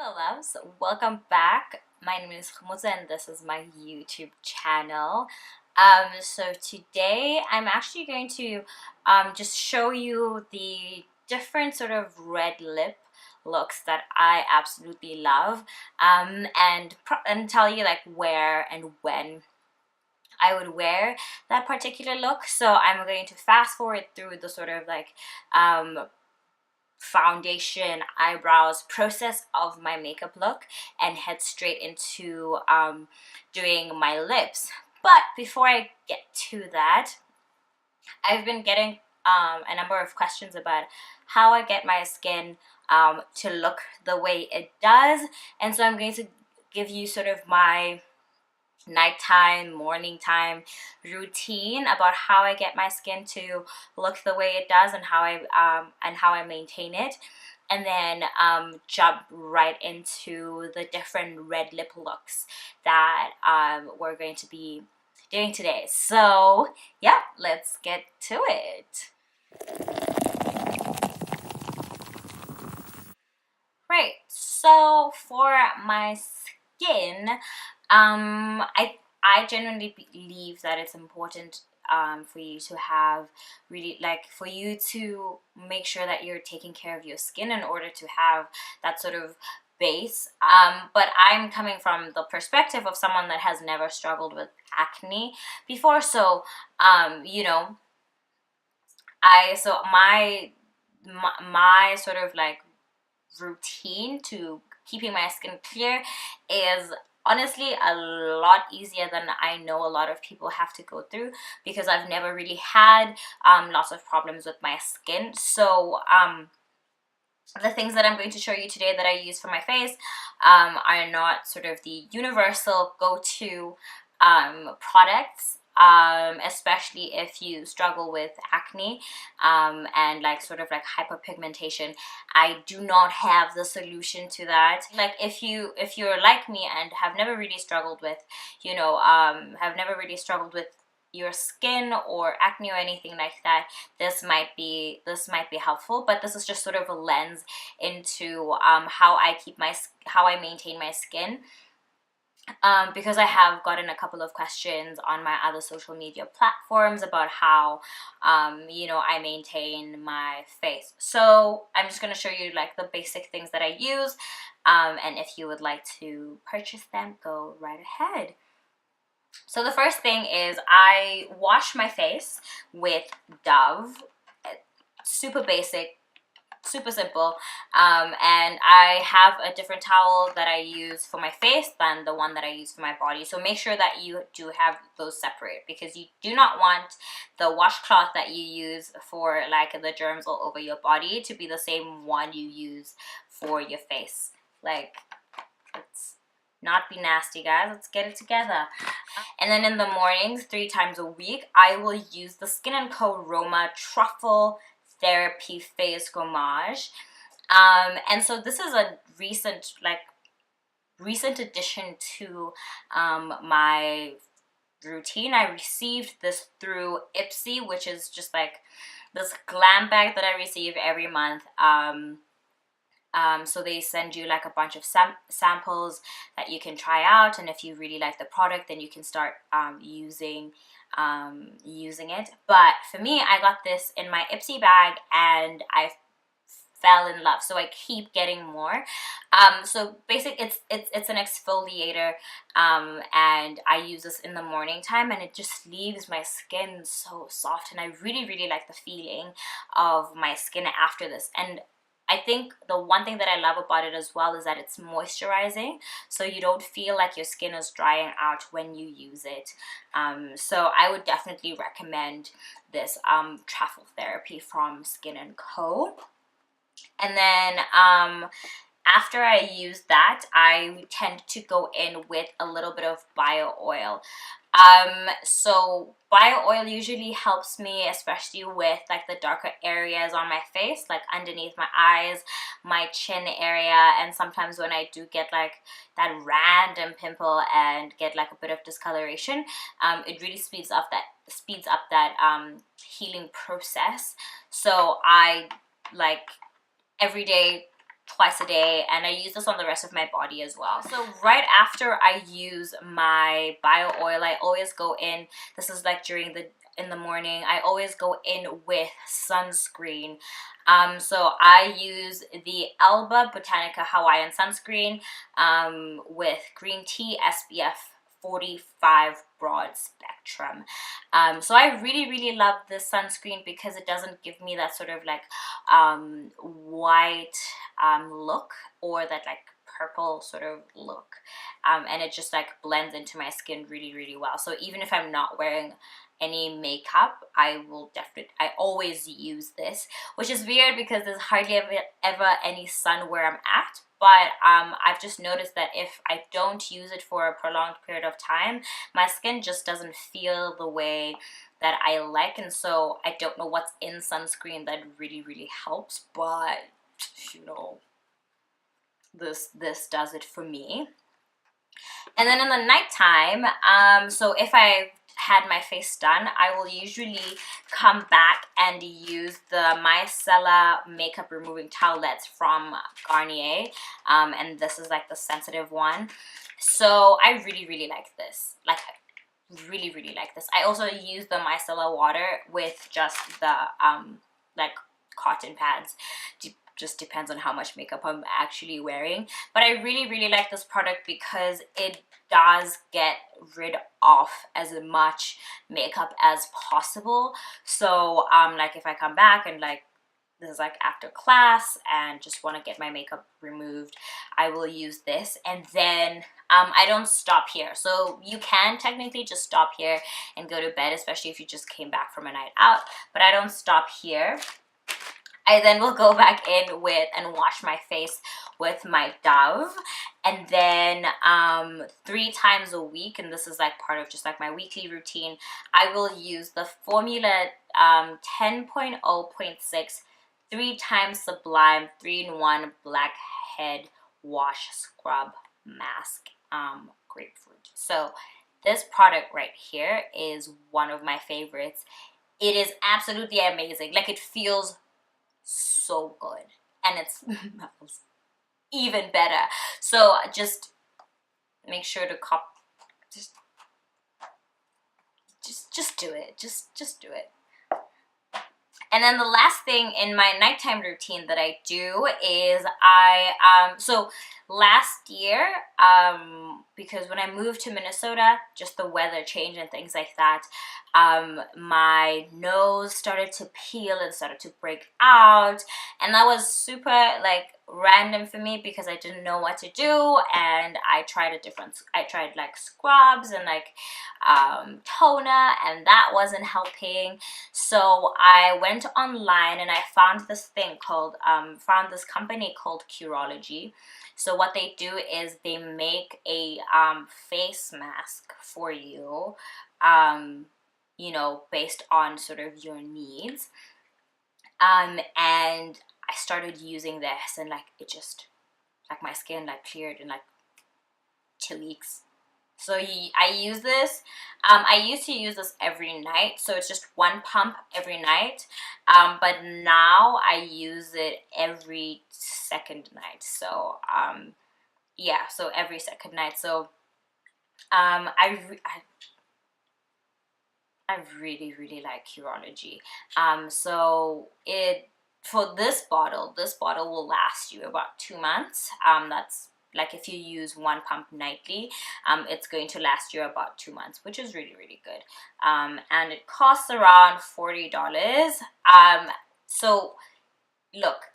Hello loves, welcome back. My name is Khumuza and this is my YouTube channel. So today I'm actually going to just show you the different sort of red lip looks that I absolutely love, and tell you like where and when I would wear that particular look. So I'm going to fast forward through the sort of like foundation, eyebrows process of my makeup look and head straight into doing my lips. But before I get to that, I've been getting a number of questions about how I get my skin to look the way it does, and so I'm going to give you sort of my nighttime, morning time routine about how I get my skin to look the way it does and how I maintain it, and then jump right into the different red lip looks that we're going to be doing today. So yeah, let's get to it. Right, so for my skin, I genuinely believe that it's important for you to have really like for you to make sure that you're taking care of your skin in order to have that sort of base. But I'm coming from the perspective of someone that has never struggled with acne before, so you know, I so my sort of like routine to keeping my skin clear is honestly a lot easier than I know a lot of people have to go through, because I've never really had lots of problems with my skin. So the things that I'm going to show you today that I use for my face are not sort of the universal go-to products, especially if you struggle with acne and like sort of like hyperpigmentation. I do not have the solution to that. Like if you're like me and have never really struggled with, have never really struggled with your skin or acne or anything like that, this might be helpful. But this is just sort of a lens into how I maintain my skin, because I have gotten a couple of questions on my other social media platforms about how I maintain my face. So I'm just going to show you like the basic things that I use, and if you would like to purchase them, go right ahead. So the first thing is I wash my face with Dove. Super basic, super simple, and I have a different towel that I use for my face than the one that I use for my body. So make sure that you do have those separate, because you do not want the washcloth that you use for like the germs all over your body to be the same one you use for your face. Like, let's not be nasty, guys. Let's get it together. And then in the mornings, 3 times a week, I will use the Skin & Co. Roma Truffle Therapy Face Gommage. And so this is a recent addition to my routine. I received this through Ipsy, which is just like this glam bag that I receive every month. So they send you like a bunch of samples that you can try out, and if you really like the product, then you can start using it. But for me, I got this in my Ipsy bag and I fell in love, so I keep getting more. So basically it's an exfoliator, and I use this in the morning time, and it just leaves my skin so soft, and I really like the feeling of my skin after this. And I think the one thing that I love about it as well is that it's moisturizing, so you don't feel like your skin is drying out when you use it. So I would definitely recommend this Truffle Therapy from Skin & Co. And then after I use that, I tend to go in with a little bit of bio oil. So bio oil usually helps me, especially with like the darker areas on my face, like underneath my eyes, my chin area, and sometimes when I do get like that random pimple and get like a bit of discoloration, it really speeds up that healing process. So I like every day twice a day, and I use this on the rest of my body as well. So right after I use my bio oil, I always go in, this is like in the morning, I always go in with sunscreen. So I use the Alba Botanica Hawaiian sunscreen with green tea, SPF 45 broad spectrum. So I really love this sunscreen because it doesn't give me that sort of like white look, or that like purple sort of look, and it just like blends into my skin really well. So even if I'm not wearing any makeup, I always use this, which is weird because there's hardly ever any sun where I'm at. But I've just noticed that if I don't use it for a prolonged period of time, my skin just doesn't feel the way that I like. And so I don't know what's in sunscreen that really helps, but you know, this does it for me. And then in the nighttime, so if I had my face done, I will usually come back and use the Micellar makeup removing towelettes from Garnier, and this is like the sensitive one. So I really like this, like really like this. I also use the micellar water with just the like cotton pads. Just depends on how much makeup I'm actually wearing. But I really like this product because it does get rid of as much makeup as possible. So like if I come back and like this is like after class and just want to get my makeup removed, I will use this. And then I don't stop here. So you can technically just stop here and go to bed, especially if you just came back from a night out, but I don't stop here. I then will go back in with and wash my face with my Dove, and then 3 times a week, and this is like part of just like my weekly routine, I will use the Formula 10.0.6 3 times Sublime 3-in-1 Blackhead Wash Scrub Mask Grapefruit. So this product right here is one of my favorites. It is absolutely amazing. Like, it feels so good, and it smells even better. So just make sure to just do it. Just do it. And then the last thing in my nighttime routine that I do is so last year, because when I moved to Minnesota, just the weather change and things like that, my nose started to peel and started to break out, and that was super like random for me because I didn't know what to do. And I tried like scrubs and like toner, and that wasn't helping. So I went online and I found this company called Curology. So what they do is they make a face mask for you, you know, based on sort of your needs. And I started using this, and like it just, like, my skin like cleared in like 2 weeks. So I use this. I used to use this every night, so it's just 1 pump every night. But now I use it every second night. So yeah, so every second night. So I really like Curology. So for this bottle will last you about 2 months. That's like if you use 1 pump nightly, it's going to last you about 2 months, which is really good. And it costs around $40. So look,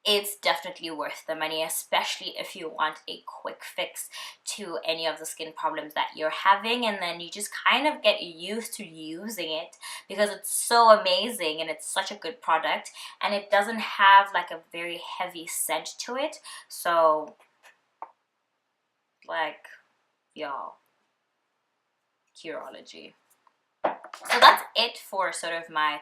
it's definitely worth the money, especially if you want a quick fix to any of the skin problems that you're having, and then you just kind of get used to using it because it's so amazing and it's such a good product, and it doesn't have like a very heavy scent to it. So like, y'all, Curology. So that's it for sort of my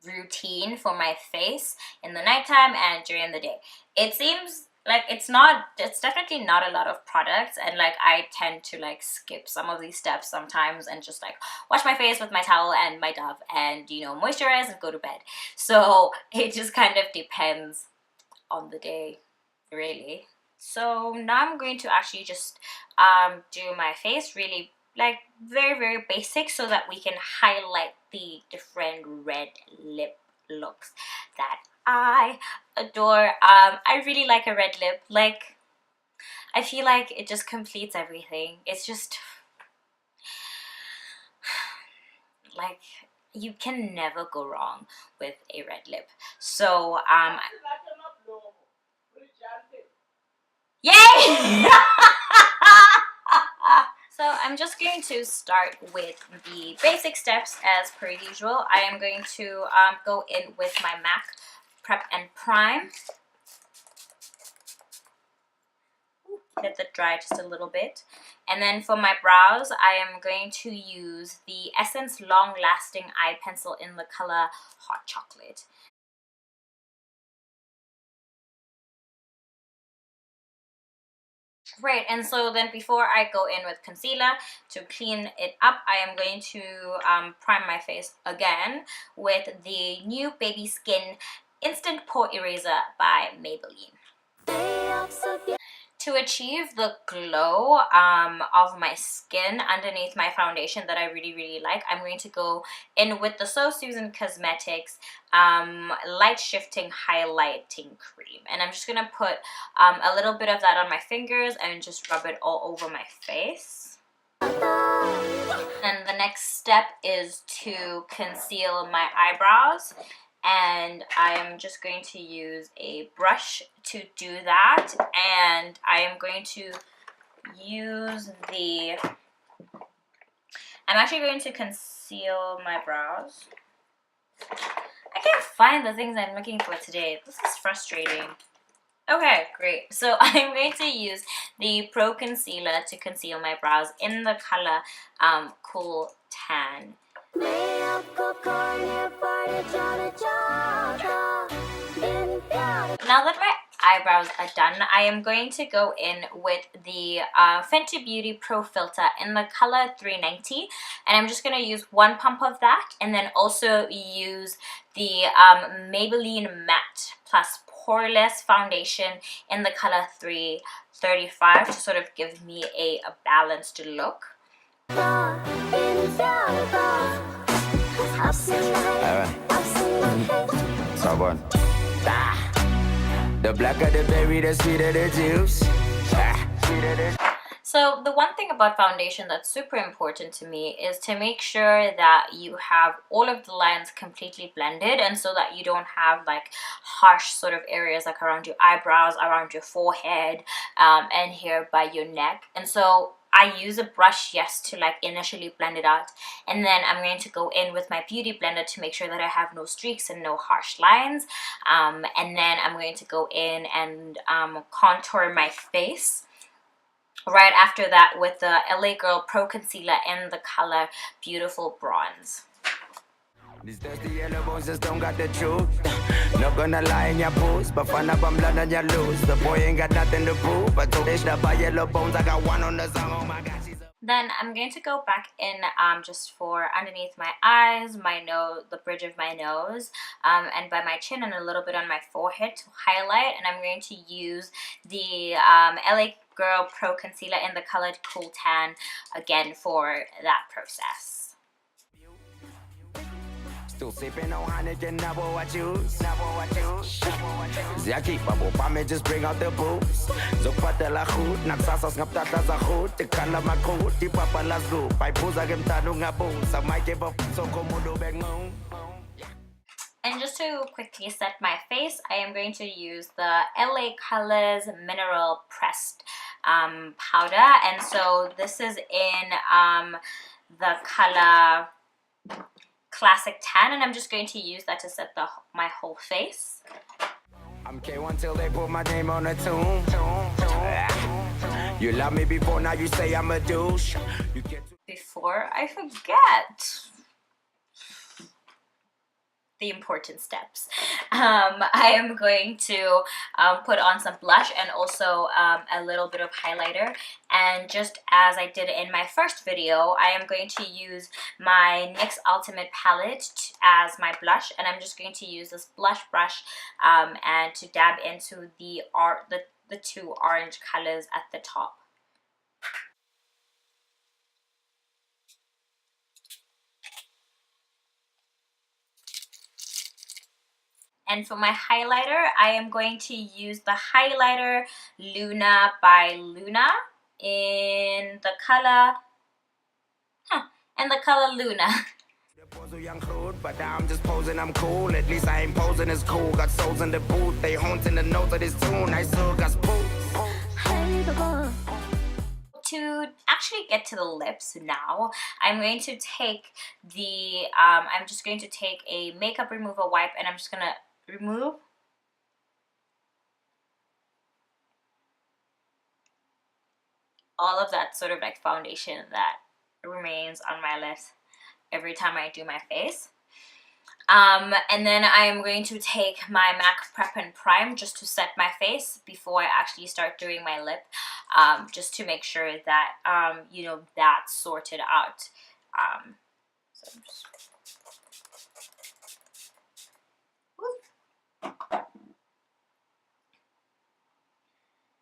routine for my face in the nighttime and during the day. It seems like it's definitely not a lot of products, and like I tend to like skip some of these steps sometimes and just like wash my face with my towel and my Dove and, you know, moisturize and go to bed. So it just kind of depends on the day, really. So now I'm going to actually just do my face really like very basic, so that we can highlight the different red lip looks that I adore. I really like a red lip. Like, I feel like it just completes everything. It's just like, you can never go wrong with a red lip. So yay! So I'm just going to start with the basic steps as per usual. I am going to go in with my MAC Prep and Prime. Let that dry just a little bit. And then for my brows, I am going to use the Essence Long Lasting Eye Pencil in the color Hot Chocolate. Right, and so then before I go in with concealer to clean it up, I am going to prime my face again with the new Baby Skin Instant Pore Eraser by Maybelline. To achieve the glow of my skin underneath my foundation that I really like, I'm going to go in with the So Susan Cosmetics Light Shifting Highlighting Cream. And I'm just going to put a little bit of that on my fingers and just rub it all over my face. And the next step is to conceal my eyebrows. And I am just going to use a brush to do that, and I am going to use I'm actually going to conceal my brows. I can't find the things I'm looking for today. This is frustrating. Okay, great. So I'm going to use the Pro Concealer to conceal my brows in the color Cool Tan. Now that my eyebrows are done, I am going to go in with the Fenty Beauty Pro Filter in the color 390, and I'm just going to use one pump of that, and then also use the Maybelline Matte Plus Poreless Foundation in the color 335 to sort of give me a balanced look. The blacker the berry, the sweeter the juice. So the one thing about foundation that's super important to me is to make sure that you have all of the lines completely blended, and so that you don't have like harsh sort of areas like around your eyebrows, around your forehead, and here by your neck. And so I use a brush, yes, to like initially blend it out, and then I'm going to go in with my beauty blender to make sure that I have no streaks and no harsh lines, and then I'm going to go in and contour my face right after that with the LA Girl Pro Concealer in the color Beautiful Bronze. These thirsty yellow bones just don't got the truth. Not gonna lie in your post, but fun up, I'm blood and you lose. The boy ain't got nothing to prove, but told this by yellow bones, I got one on the song, oh my god, she's a... Then I'm going to go back in just for underneath my eyes, my nose, the bridge of my nose, and by my chin and a little bit on my forehead to highlight. And I'm going to use the LA Girl Pro Concealer in the color Cool Tan again for that process. Still sipping on Heineken, never what choose. Zaki, babo, pame, just bring out the booze. Zopatela goed, nagsasas ngaptata sa goed. De kala makroot, di papa las go. Pai pusa gem tanong nga boom. Sa may keba, so komodo beg mo. And just to quickly set my face, I am going to use the LA Colors Mineral Pressed powder. And so this is in the color Classic Tan, and I'm just going to use that to set my whole face. I'm K1 till they put my name on the tomb. You love me before, now you say I'm a douche. Before I forget, the important steps. I am going to put on some blush and also a little bit of highlighter, and just as I did in my first video, I am going to use my NYX Ultimate palette as my blush, and I'm just going to use this blush brush and to dab into the two orange colors at the top. And for my highlighter, I am going to use the highlighter Luna by Luna in the color, Luna. Young crude, but I'm just posing, I'm cool. At least I ain't posing as cool. Got souls in the booth, they haunting the notes of this tune. I still got spooked. To actually get to the lips now, I'm going to take the I'm just going to take a makeup remover wipe, and I'm just gonna remove all of that sort of like foundation that remains on my lips every time I do my face. And then I'm going to take my MAC Prep and Prime just to set my face before I actually start doing my lip, just to make sure that you know, that's sorted out. So I'm just...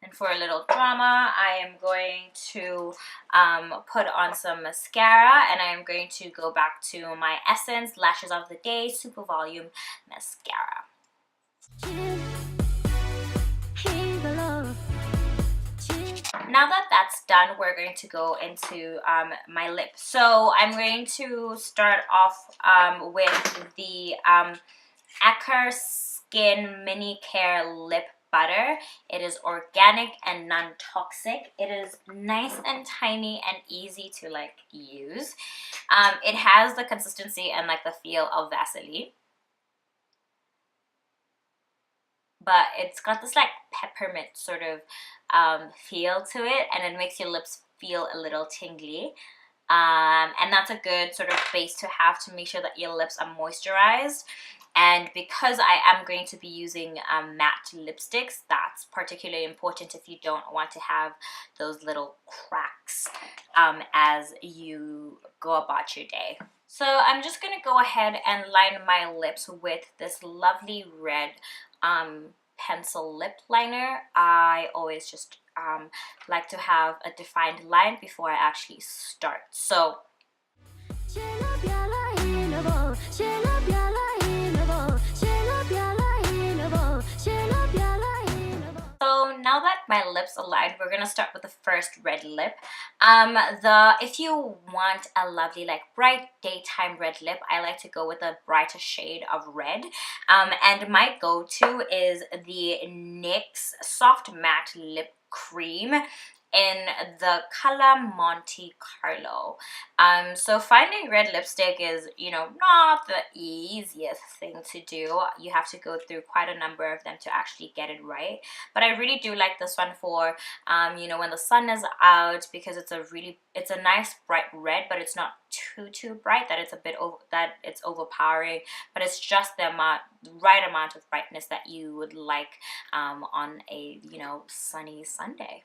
And for a little drama, I am going to put on some mascara, and I am going to go back to my Essence Lashes of the Day Super Volume Mascara. Now that that's done, we're going to go into my lip. So I'm going to start off with the Acker Skin Mini Care Lip Butter. It is organic and non-toxic. It is nice and tiny and easy to like use. It has the consistency and like the feel of Vaseline, but it's got this like peppermint sort of feel to it, and it makes your lips feel a little tingly. And that's a good sort of base to have to make sure that your lips are moisturized. And because I am going to be using matte lipsticks, that's particularly important if you don't want to have those little cracks as you go about your day. So I'm just going to go ahead and line my lips with this lovely red pencil lip liner. I always just like to have a defined line before I actually start. So now that my lips are lined, we're gonna start with the first red lip. If you want a lovely like bright daytime red lip, I like to go with a brighter shade of red. And my go-to is the NYX Soft Matte Lip Cream in the color Monte Carlo. So finding red lipstick is, you know, not the easiest thing to do. You have to go through quite a number of them to actually get it right. But I really do like this one for, you know, when the sun is out, because it's a nice bright red, but it's not too bright that it's a bit overpowering. But it's just the right amount of brightness that you would like on a, you know, sunny Sunday.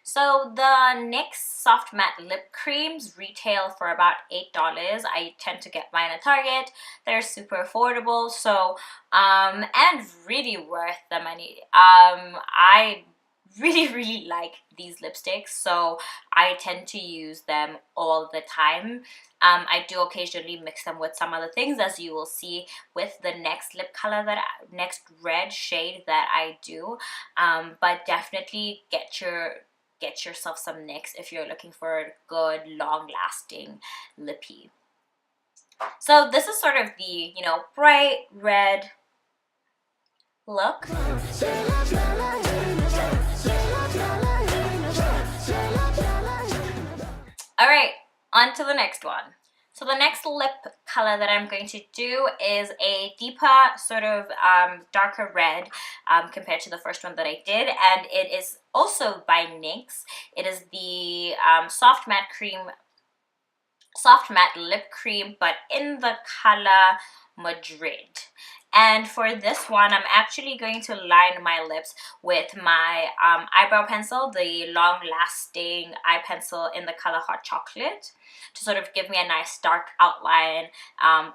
So the NYX Soft Matte Lip Creams retail for about $8. I tend to get mine at Target. They're super affordable, so and really worth the money. I really like these lipsticks, so I tend to use them all the time. I do occasionally mix them with some other things, as you will see with the next lip color, next red shade that I do. But definitely get yourself some NYX if you're looking for a good long-lasting lippy. So this is sort of the, you know, bright red look. All right, on to the next one. So the next lip color that I'm going to do is a deeper, sort of darker red compared to the first one that I did, and it is also by NYX. It is the soft matte lip cream, but in the color Madrid. And for this one, I'm actually going to line my lips with my eyebrow pencil, the long-lasting eye pencil in the color Hot Chocolate, to sort of give me a nice dark outline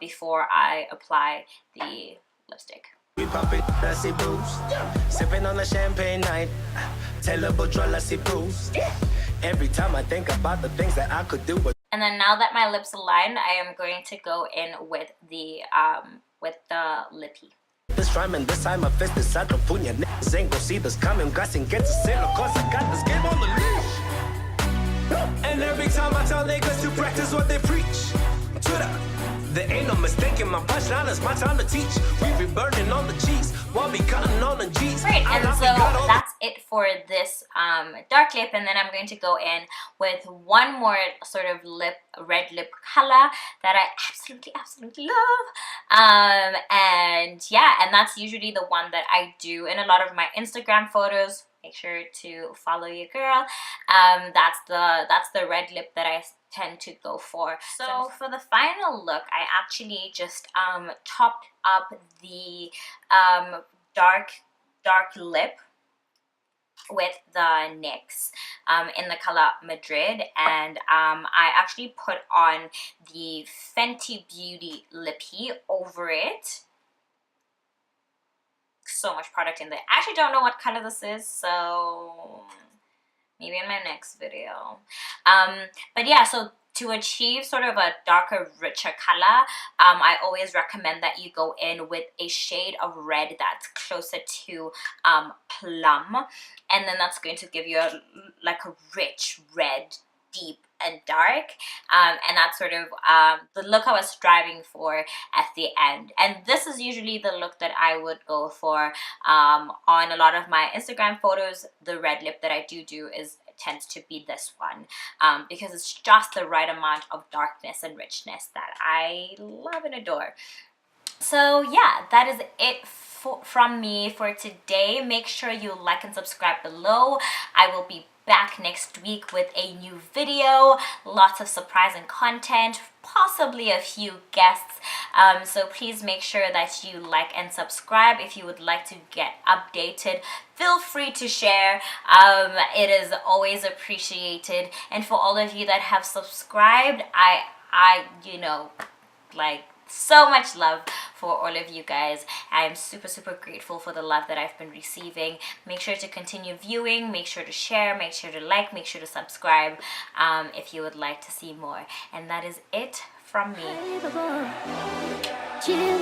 before I apply the lipstick. We pop it, I see Bruce. Sipping on a champagne night. Tell a butcher, I see Bruce. Every time I think about the things that I could do, but and then now that my lips aligned, I am going to go in with the lippy. this rhyme and this time I fist is out of punya. Niggas ain't gon' see this coming. Guessing get to sit, of course I got this game on the leash. And every time I tell niggas to practice what they preach. Twitter, there ain't no mistaking my punchline. It's my time to teach. We be burning on the cheeks while be cutting on the G's. Great, and so that's it for this dark lip, and then I'm going to go in with one more sort of red lip color that I absolutely love. And yeah, and that's usually the one that I do in a lot of my Instagram photos. Make sure to follow your girl. That's the red lip that I tend to go for. So for the final look, I actually just topped up the dark lip with the NYX in the color Madrid, and I actually put on the Fenty Beauty lippy over it. So much product in there. I actually don't know what color this is, so maybe in my next video. But yeah, so to achieve sort of a darker, richer color, I always recommend that you go in with a shade of red that's closer to plum, and then that's going to give you like a rich red, deep and dark, and that's sort of the look I was striving for at the end. And this is usually the look that I would go for on a lot of my Instagram photos. The red lip that I do tends to be this one, because it's just the right amount of darkness and richness that I love and adore. So yeah, that is it from me for today. Make sure you like and subscribe below. I will be back next week with a new video, lots of surprising content, possibly a few guests, so please make sure that you like and subscribe. If you would like to get updated, feel free to share. It is always appreciated, and for all of you that have subscribed, I you know, like, so much love for all of you guys. I am super grateful for the love that I've been receiving. Make sure to continue viewing, make sure to share, make sure to like, make sure to subscribe if you would like to see more. And that is it from me. Chill,